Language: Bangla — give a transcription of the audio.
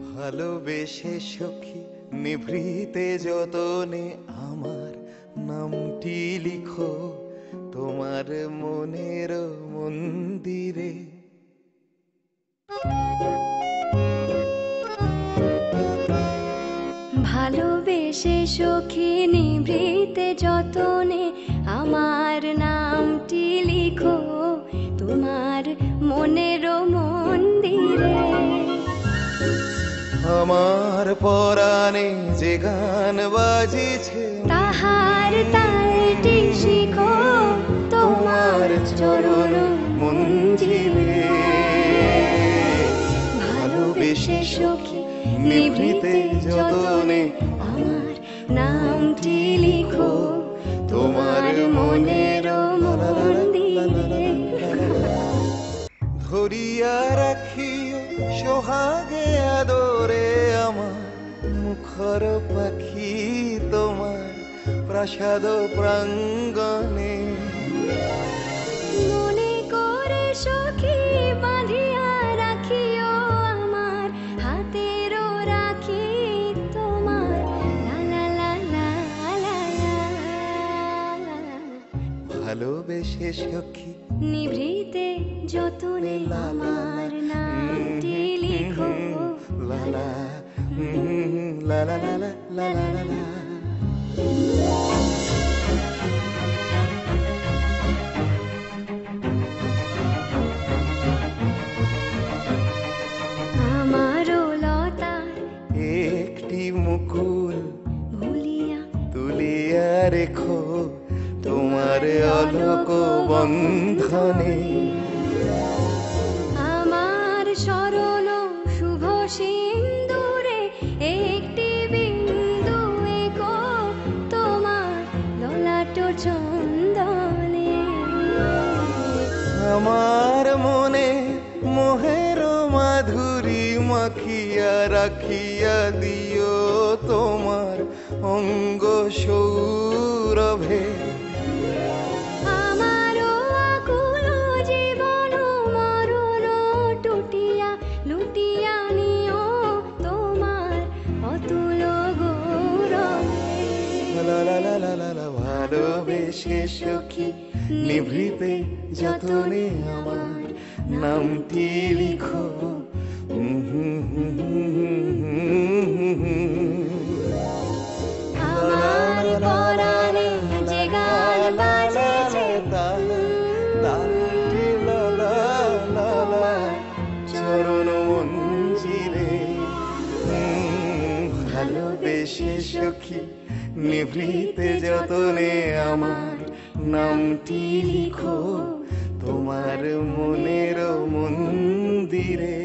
ভালোবেসে সখী নিভৃতে যতনে আমার নামটি লিখো তোমার মনের মন্দিরে। ভালোবেসে সখী নিভৃতে যতনে আমার নামটি লিখো তোমার মনের মন্দিরে। আমার পরাণে যে গান বাজিছে তাহার তালটি শিখো তোমার চরণ মঞ্জিলে। ভালোবেসে সখী নিভৃতে যতনে আমার নামটি লিখো তোমার মনের মন্দিরে। ধরিয়া রাখিও সোহাগে আদরে আমার মুখর পাখি তোমার প্রাসাদ প্রাঙ্গণে। মনে করে সখী বাঁধিয়া রাখিও আমার হাতের রাখি তোমার লা লা লা লা লা। ভালোবেসে সখী নিভৃতে যতনে আমার নামটি লিখো লা লা লা লা লা লা লা লা লা। আমারও লতার একটি মুকুল ভুলিয়া তুলিয়া রেখো তোমার অলোক বন্ধনে। আমার শরণ শুভ সিন্দুরে একটি বিন্দু এঁকো তোমার ললাট চন্দনে। আমার মনে মোহের মাধুরী মাখিয়া রাখিয়া দিও তোমার অঙ্গ সৌরভে। আমারও আকুল জীবন মরণ টুটিয়া লুটিয়া নিও তোমার অতুল গৌরবে। লা লা লা লা লা লা। ভালোবেসে সখী নিভৃতে যতনে আমার নামটি লিখো। আমার পরাণে যে গান বাজেছে তালটি লা লা লা লা চরণ মঞ্জিরে। ভালোবেসে সখী নিভৃতে যতনে আমার নামটি লিখো তোমার মনের মন্দিরে।